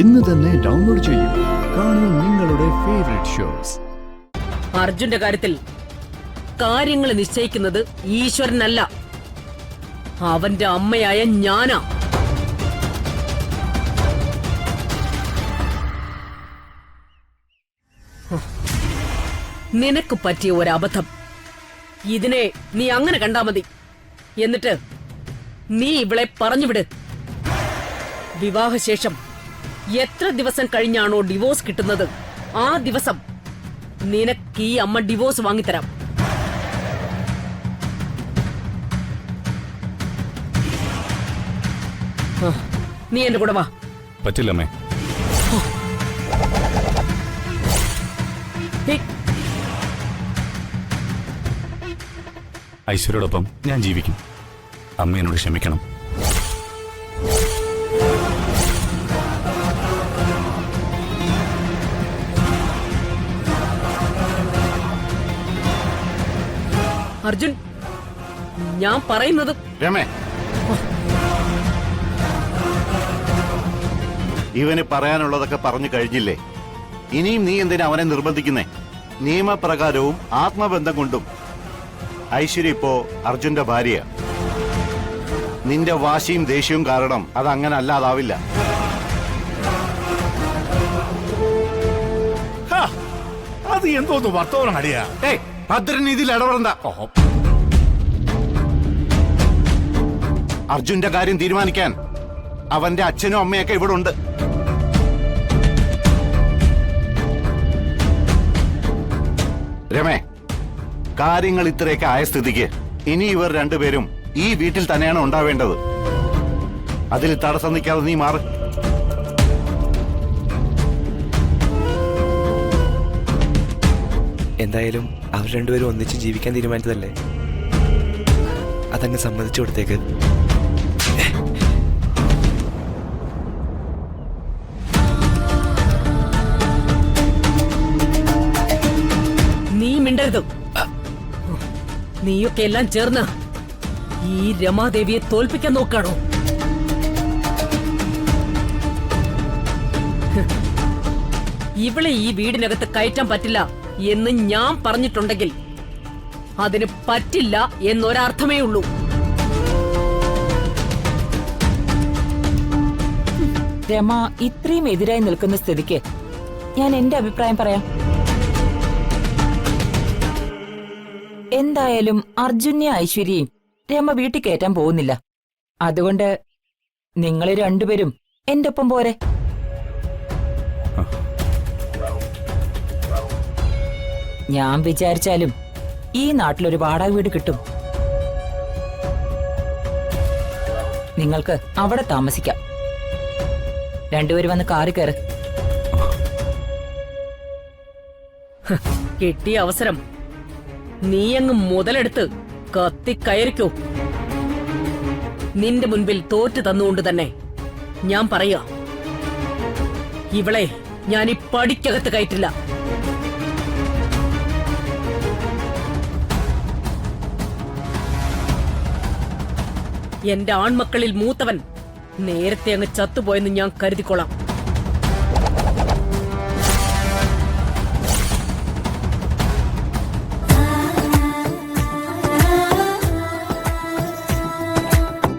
ഇന്ന് തന്നെ ഡൗൺലോഡ് ചെയ്യൂ. കാണൂ നിങ്ങളുടെ ഫേവറേറ്റ് ഷോസ്. അർജുന്റെ കാര്യത്തിൽ കാര്യങ്ങൾ നിശ്ചയിക്കുന്നത് ഈശ്വരനല്ല, അവന്റെ അമ്മയായ ഞാനാ. നിനക്ക് പറ്റിയ ഒരബദ്ധം. ഇതിനെ നീ അങ്ങനെ കണ്ടാ മതി. എന്നിട്ട് നീ ഇവളെ പറഞ്ഞുവിട്. വിവാഹശേഷം എത്ര ദിവസം കഴിഞ്ഞാണോ ഡിവോഴ്സ് കിട്ടുന്നത്, ആ ദിവസം നിനക്ക് ഈ അമ്മ ഡിവോഴ്സ് വാങ്ങിത്തരാം. നീ എന്റെ കൂടെ വാ. പറ്റില്ലമ്മേ. ഐശ്വര്യോടൊപ്പം ഞാൻ ജീവിക്കും. അമ്മ എന്നോട് ക്ഷമിക്കണം. അർജുൻ, ഞാൻ പറയുന്നത്. രമേ, ഇവന് പറയാനുള്ളതൊക്കെ പറഞ്ഞു കഴിഞ്ഞില്ലേ? ഇനിയും നീ എന്തിനാ അവനെ നിർബന്ധിക്കുന്നേ? നിയമപ്രകാരവും ആത്മബന്ധം കൊണ്ടും ഐശ്വര്യ ഇപ്പോ അർജുന്റെ ഭാര്യ. നിന്റെ വാശിയും ദേഷ്യവും കാരണം അതങ്ങനെ അല്ലാതാവില്ല. അത് എന്തോന്ന് വർത്തമാനം അടിയാ? ഭദ്രൻ ഇതിൽ ഇടപെടണ്ട. അർജുന്റെ കാര്യം തീരുമാനിക്കാൻ അവന്റെ അച്ഛനും അമ്മയൊക്കെ ഇവിടെ ഉണ്ട്. രമേ, കാര്യങ്ങൾ ഇത്രയൊക്കെ ആയ സ്ഥിതിക്ക് ഇനി ഇവർ രണ്ടുപേരും ഈ വീട്ടിൽ തന്നെയാണ് ഉണ്ടാവേണ്ടത്. അതിൽ തടസ്സം നിൽക്കാതെ നീ മാറ്. എന്തായാലും അവർ രണ്ടുപേരും ഒന്നിച്ച് ജീവിക്കാൻ തീരുമാനിച്ചതല്ലേ, അതങ്ങ് സമ്മതിച്ചു കൊടുത്തേക്ക്. നീ മിണ്ടരുത്. നീയൊക്കെ എല്ലാം ചേർന്ന് ഈ രമാദേവിയെ തോൽപ്പിക്കാൻ നോക്കാണോ? ഇവളെ ഈ വീടിനകത്ത് കയറ്റാൻ പറ്റില്ല എന്ന് ഞാൻ പറഞ്ഞിട്ടുണ്ടെങ്കിൽ അതിന് പറ്റില്ല എന്നൊരർത്ഥമേ ഉള്ളൂ. രമ ഇത്രയും എതിരായി നിൽക്കുന്ന സ്ഥിതിക്ക് ഞാൻ എന്റെ അഭിപ്രായം പറയാം. എന്തായാലും അർജുനെ ഐശ്വര്യയും രമ വീട്ടിൽ കയറ്റാൻ പോകുന്നില്ല. അതുകൊണ്ട് നിങ്ങള് രണ്ടുപേരും എന്റെ ഒപ്പം പോരെ. ഞാൻ വിചാരിച്ചാലും ഈ നാട്ടിലൊരു വാടക വീട് കിട്ടും. നിങ്ങൾക്ക് അവിടെ താമസിക്കാം. രണ്ടുപേരും വന്ന് കാറി കയറ്. കിട്ടിയ അവസരം നീയങ്ങ് മുതലെടുത്ത് കത്തിക്കയറിക്കോ. നിന്റെ മുൻപിൽ തോറ്റു തന്നുകൊണ്ട് തന്നെ ഞാൻ പറയാ, ഇവളെ ഞാൻ ഈ പടിക്കകത്ത് കയറ്റില്ല. എന്റെ ആൺമക്കളിൽ മൂത്തവൻ നേരത്തെ അങ്ങ് ചത്തുപോയെന്ന് ഞാൻ കരുതിക്കൊള്ളാം.